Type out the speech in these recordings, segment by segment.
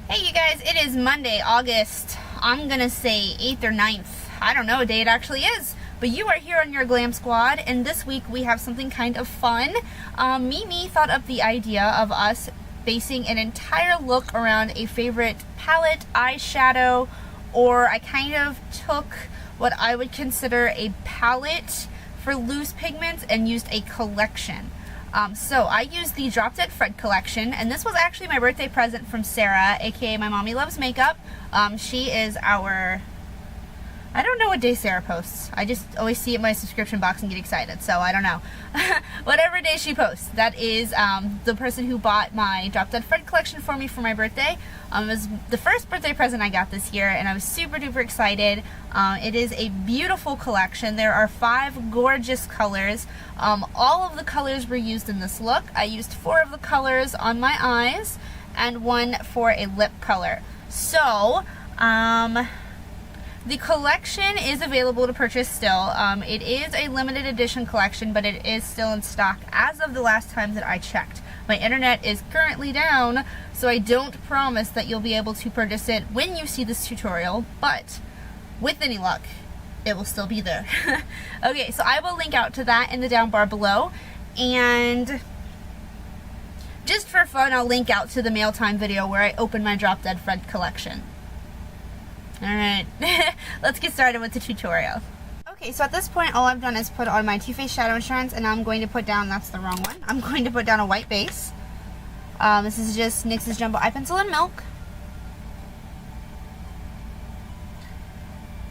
Hey you guys, it is Monday, August, I'm gonna say 8th or 9th. I don't know what day it actually is, but you are here on your Glam Squad, and this week we have something kind of fun. Mimi thought up the idea of us basing an entire look around a favorite palette, eyeshadow, or I kind of took what I would consider a palette for loose pigments and used a collection. So I used the Drop Dead Fred collection, and this was actually my birthday present from Sarah, aka my mommy loves makeup. She is our, I don't know what day Sarah posts. I just always see it in my subscription box and get excited, so I don't know. Whatever day she posts, that is the person who bought my Drop Dead Fred collection for me for my birthday. It was the first birthday present I got this year, and I was super duper excited. It is a beautiful collection. There are 5 gorgeous colors. All of the colors were used in this look. I used 4 of the colors on my eyes and 1 for a lip color. So, the collection is available to purchase still. It is a limited edition collection, but it is still in stock as of the last time that I checked. My internet is currently down, so I don't promise that you'll be able to purchase it when you see this tutorial, but with any luck, it will still be there. Okay, so I will link out to that in the down bar below, and just for fun, I'll link out to the mail time video where I open my Drop Dead Fred collection. Alright, let's get started with the tutorial. Okay, so at this point, all I've done is put on my Too Faced Shadow Insurance, and I'm going to put down, that's the wrong one, I'm going to put down a white base. This is just NYX's Jumbo Eye Pencil in Milk.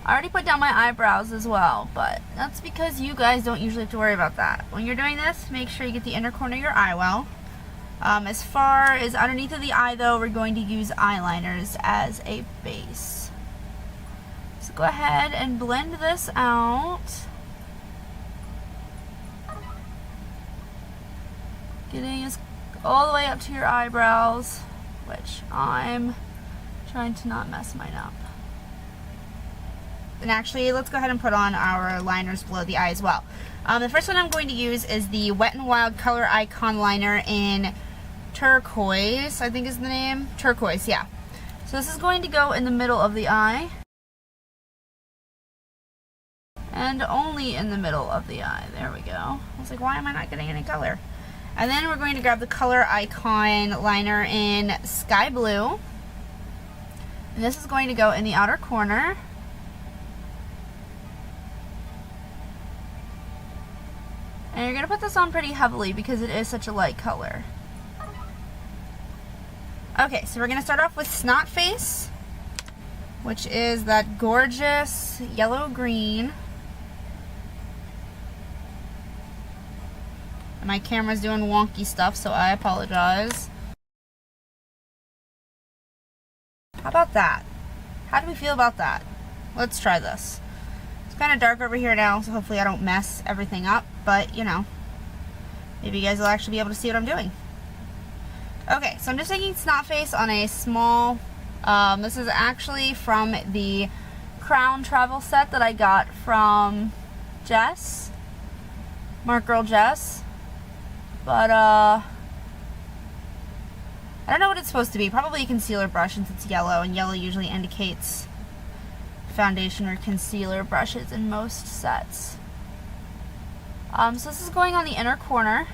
I already put down my eyebrows as well, but that's because you guys don't usually have to worry about that. When you're doing this, make sure you get the inner corner of your eye well. As far as underneath of the eye though, we're going to use eyeliners as a base. So go ahead and blend this out. Getting us all the way up to your eyebrows, which I'm trying to not mess mine up. And actually, let's go ahead and put on our liners below the eye as well. The first one I'm going to use is the Wet n Wild Color Icon Liner in Turquoise, I think is the name. Turquoise, yeah. So this is going to go in the middle of the eye. And only in the middle of the eye. There we go. I was like, why am I not getting any color? And then we're going to grab the Color Icon Liner in Sky Blue. And this is going to go in the outer corner. And you're going to put this on pretty heavily because it is such a light color. Okay, so we're going to start off with Snot Face, which is that gorgeous yellow-green. My camera's doing wonky stuff, so I apologize. How about that? How do we feel about that? Let's try this. It's kind of dark over here now, so hopefully I don't mess everything up, but you know, maybe you guys will actually be able to see what I'm doing. Okay, so I'm just taking Snot Face on a small, this is actually from the Crown travel set that I got from Jess, Mark Girl Jess. But, I don't know what it's supposed to be. Probably a concealer brush since it's yellow, and yellow usually indicates foundation or concealer brushes in most sets. So this is going on the inner corner.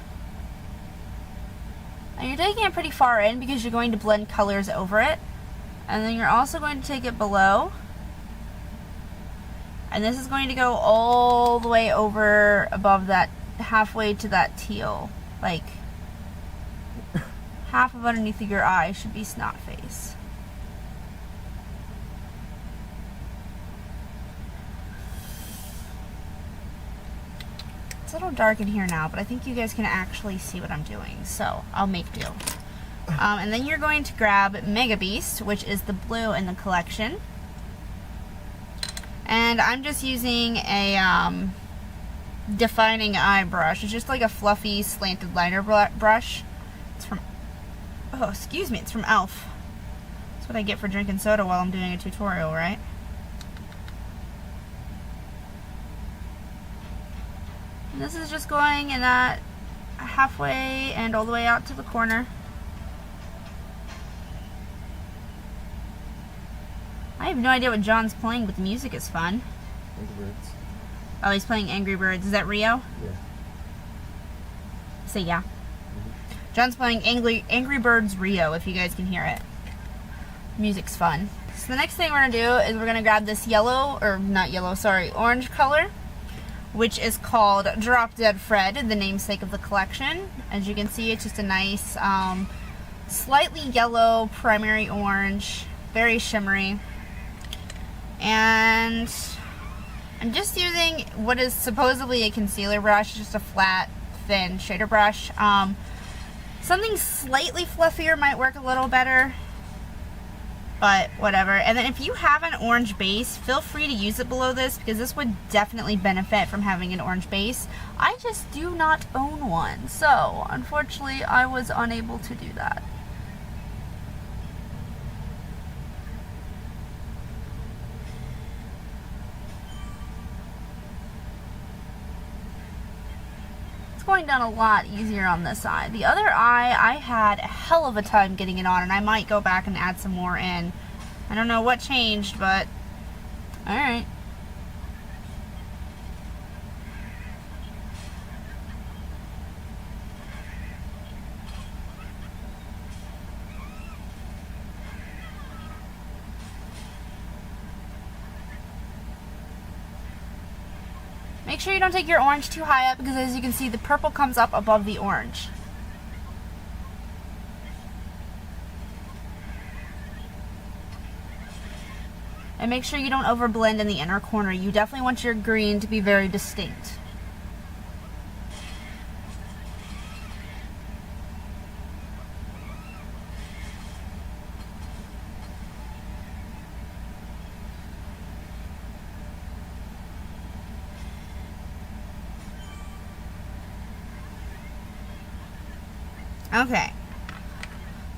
And you're taking it pretty far in because you're going to blend colors over it. And then you're also going to take it below. And this is going to go all the way over above that, halfway to that teal. Like, half of underneath of your eye should be Snot Face. It's a little dark in here now, but I think you guys can actually see what I'm doing, so I'll make do. And then you're going to grab Mega Beast, which is the blue in the collection. And I'm just using a defining eye brush. It's just like a fluffy slanted liner brush. It's from, oh excuse me, it's from e.l.f. That's what I get for drinking soda while I'm doing a tutorial, right? And this is just going in that halfway and all the way out to the corner. I have no idea what John's playing, but the music is fun. Angry Birds. Oh, he's playing Angry Birds. Is that Rio? Yeah. Say yeah. John's playing Angry Birds Rio, if you guys can hear it. Music's fun. So the next thing we're going to do is we're going to grab this orange color, which is called Drop Dead Fred, the namesake of the collection. As you can see, it's just a nice, slightly yellow primary orange, very shimmery. And I'm just using what is supposedly a concealer brush, just a flat, thin shader brush. Something slightly fluffier might work a little better, but whatever. And then if you have an orange base, feel free to use it below this, because this would definitely benefit from having an orange base. I just do not own one, so unfortunately I was unable to do that. Going down a lot easier on this side. The other eye, I had a hell of a time getting it on, and I might go back and add some more in. I don't know what changed, but alright. Make sure you don't take your orange too high up, because as you can see, the purple comes up above the orange. And make sure you don't overblend in the inner corner. You definitely want your green to be very distinct. Okay.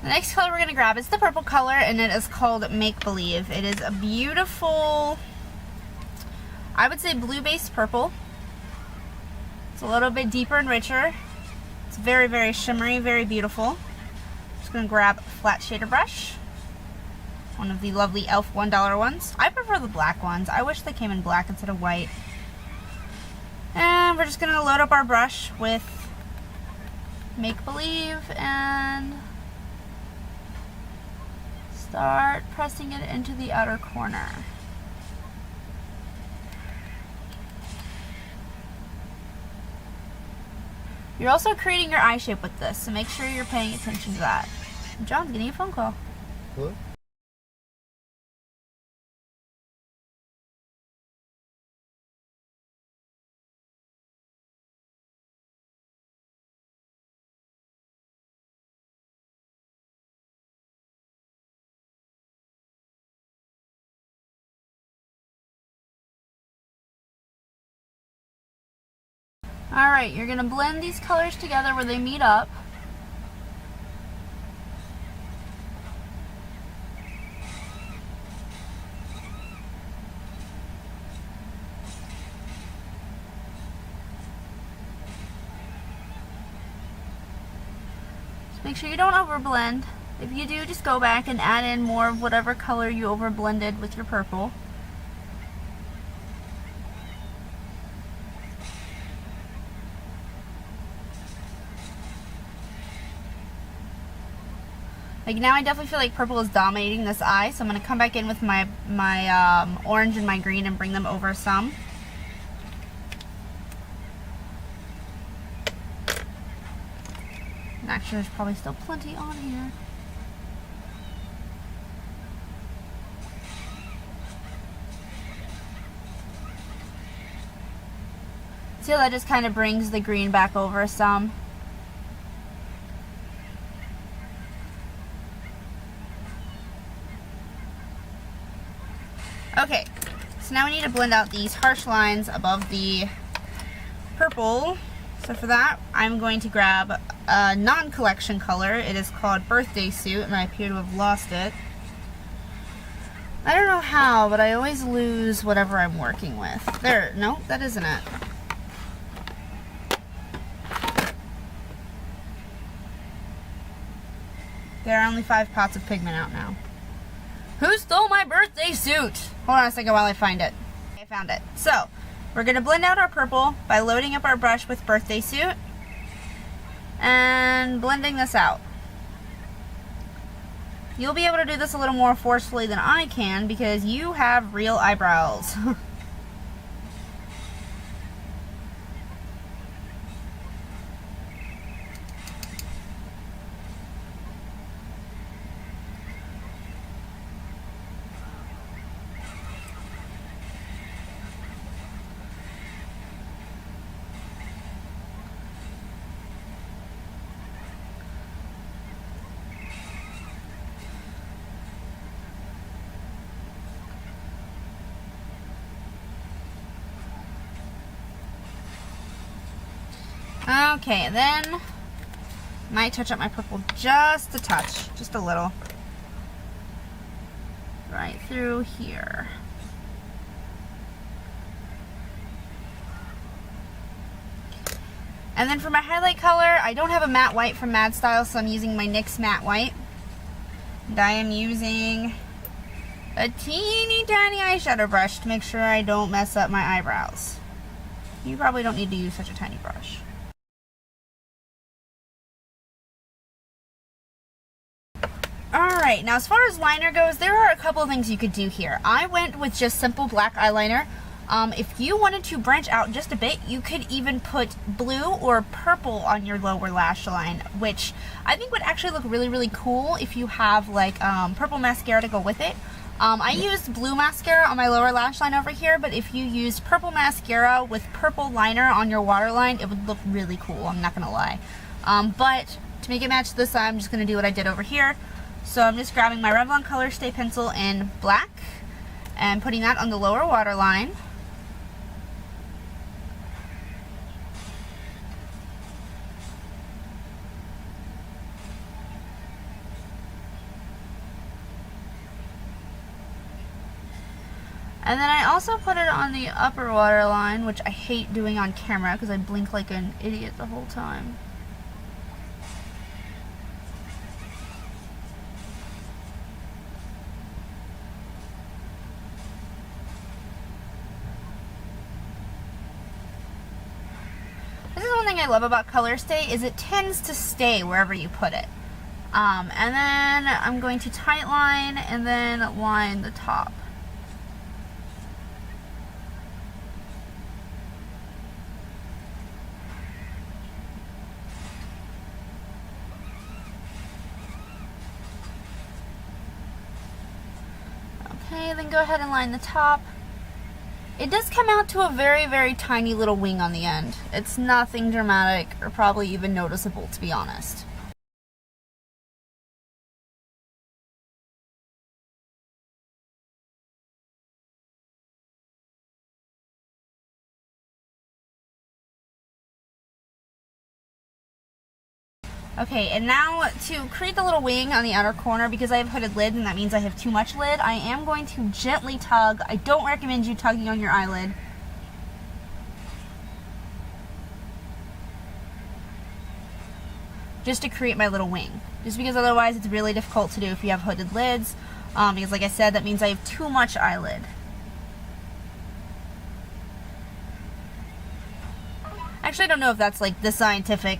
The next color we're going to grab is the purple color, and it is called Make Believe. It is a beautiful, I would say blue-based purple. It's a little bit deeper and richer. It's very, very shimmery, very beautiful. Just going to grab a flat shader brush. One of the lovely e.l.f. $1 ones. I prefer the black ones. I wish they came in black instead of white. And we're just going to load up our brush with Make Believe and start pressing it into the outer corner. You're also creating your eye shape with this, so make sure you're paying attention to that. John's getting a phone call. What? Alright, you're going to blend these colors together where they meet up. Just make sure you don't overblend. If you do, just go back and add in more of whatever color you overblended with your purple. Like now I definitely feel like purple is dominating this eye, so I'm going to come back in with my orange and my green and bring them over some. And actually there's probably still plenty on here. See how that just kind of brings the green back over some? Okay, so now we need to blend out these harsh lines above the purple. So for that, I'm going to grab a non-collection color. It is called Birthday Suit, and I appear to have lost it. I don't know how, but I always lose whatever I'm working with. There, no, that isn't it. There are only 5 pots of pigment out now. Who stole my birthday suit? Hold on a second while I find it. I found it. So, we're going to blend out our purple by loading up our brush with birthday suit and blending this out. You'll be able to do this a little more forcefully than I can because you have real eyebrows. Okay, then might touch up my purple just a touch, just a little. Right through here. And then for my highlight color, I don't have a matte white from Mad Style, so I'm using my NYX matte white. And I am using a teeny tiny eyeshadow brush to make sure I don't mess up my eyebrows. You probably don't need to use such a tiny brush. Alright, now as far as liner goes, there are a couple of things you could do here. I went with just simple black eyeliner. If you wanted to branch out just a bit, you could even put blue or purple on your lower lash line, which I think would actually look really, really cool if you have like purple mascara to go with it. I used blue mascara on my lower lash line over here, but if you used purple mascara with purple liner on your waterline, it would look really cool, I'm not going to lie. But to make it match this, I'm just going to do what I did over here. So I'm just grabbing my Revlon Color Stay pencil in black and putting that on the lower waterline. And then I also put it on the upper waterline, which I hate doing on camera because I blink like an idiot the whole time. This is one thing I love about Color Stay, is it tends to stay wherever you put it. And then I'm going to tight line and then line the top. Okay, then go ahead and line the top. It does come out to a very, very tiny little wing on the end. It's nothing dramatic or probably even noticeable, to be honest. Okay, and now to create the little wing on the outer corner, because I have hooded lids and that means I have too much lid, I am going to gently tug. I don't recommend you tugging on your eyelid. Just to create my little wing. Just because otherwise it's really difficult to do if you have hooded lids. Because like I said, that means I have too much eyelid. Actually, I don't know if that's like the scientific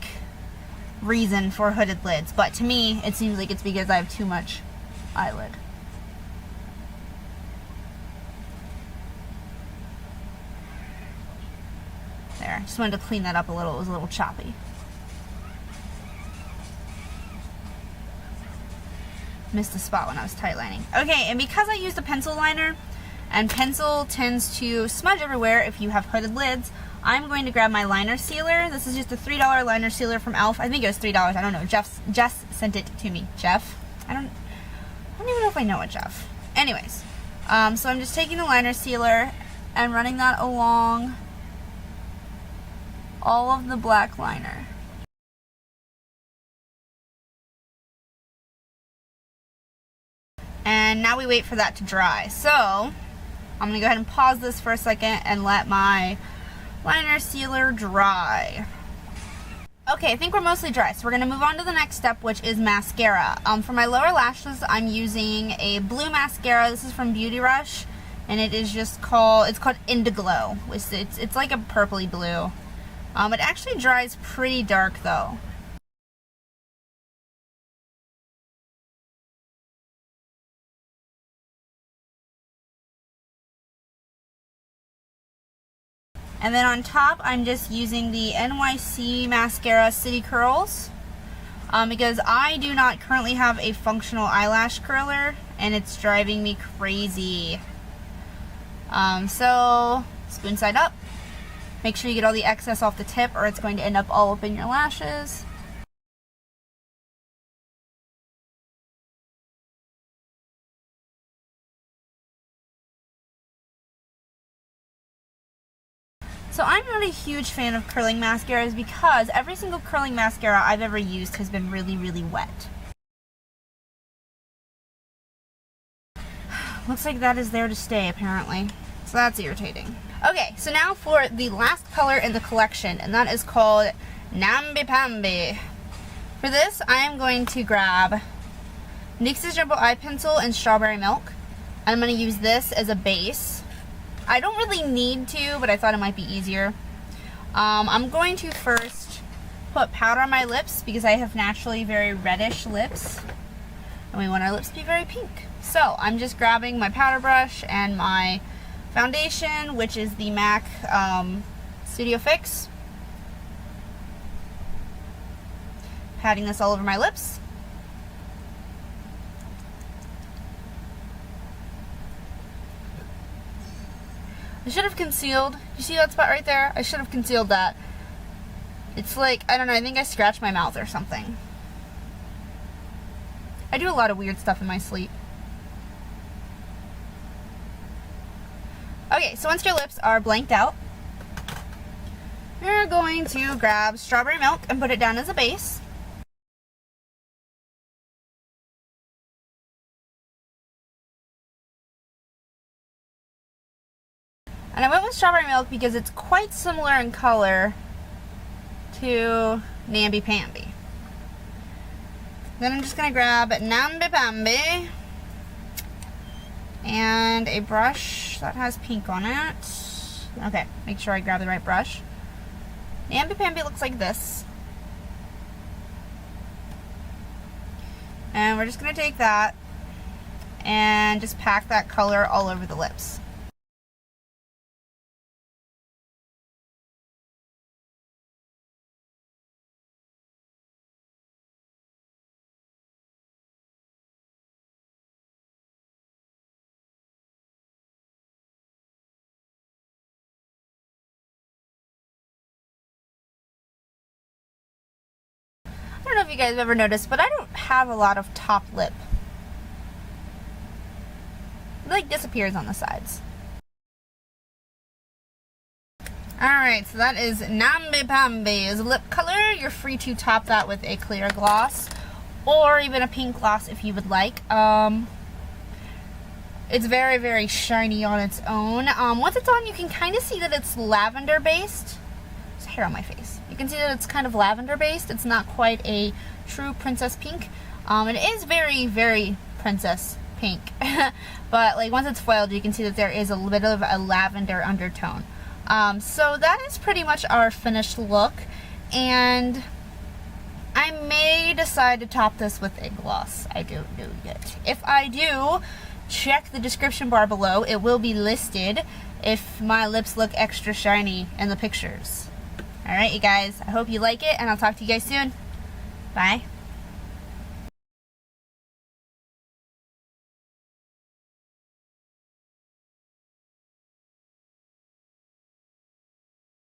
reason for hooded lids, but to me it seems like it's because I have too much eyelid. There, just wanted to clean that up a little. It was a little choppy. Missed the spot when I was tight lining. Okay, and because I used a pencil liner, and pencil tends to smudge everywhere if you have hooded lids, I'm going to grab my liner sealer. This is just a $3 liner sealer from e.l.f. I think it was $3. I don't know. Jess sent it to me. Jeff? I don't even know if I know a Jeff. Anyways, so I'm just taking the liner sealer and running that along all of the black liner. And now we wait for that to dry. So I'm going to go ahead and pause this for a second and let my liner sealer dry. Okay, I think we're mostly dry, so we're gonna move on to the next step, which is mascara. For my lower lashes, I'm using a blue mascara. This is from Beauty Rush, and it is just called, it's called Indiglow. It's like a purpley blue. It actually dries pretty dark though. And then on top, I'm just using the NYC Mascara City Curls because I do not currently have a functional eyelash curler and it's driving me crazy. So, spoon side up. Make sure you get all the excess off the tip or it's going to end up all up in your lashes. So I'm not a huge fan of curling mascaras because every single curling mascara I've ever used has been really, really wet. Looks like that is there to stay apparently. So that's irritating. Okay, so now for the last color in the collection, and that is called Namby Pamby. For this, I am going to grab NYX's Jumbo Eye Pencil and Strawberry Milk. I'm going to use this as a base. I don't really need to, but I thought it might be easier. I'm going to first put powder on my lips because I have naturally very reddish lips. And we want our lips to be very pink. So I'm just grabbing my powder brush and my foundation, which is the MAC Studio Fix. Patting this all over my lips. I should have concealed. You see that spot right there? I should have concealed that. It's like, I don't know, I think I scratched my mouth or something. I do a lot of weird stuff in my sleep. Okay, so once your lips are blanked out, you're going to grab Strawberry Milk and put it down as a base. And I went with Strawberry Milk because it's quite similar in color to Namby Pamby. Then I'm just going to grab Namby Pamby and a brush that has pink on it. Okay, make sure I grab the right brush. Namby Pamby looks like this. And we're just going to take that and just pack that color all over the lips. I don't know if you guys have ever noticed, but I don't have a lot of top lip. It like disappears on the sides. Alright, so that is Namby Pamby's lip color. You're free to top that with a clear gloss or even a pink gloss if you would like. It's very, very shiny on its own. Once it's on, you can kind of see that it's lavender based. There's hair on my face. You can see that it's kind of lavender based. It's not quite a true princess pink. It is very, very princess pink. But like once it's foiled, you can see that there is a little bit of a lavender undertone. So that is pretty much our finished look. And I may decide to top this with a gloss. I don't know yet. If I do, check the description bar below. It will be listed if my lips look extra shiny in the pictures. Alright, you guys, I hope you like it, and I'll talk to you guys soon. Bye.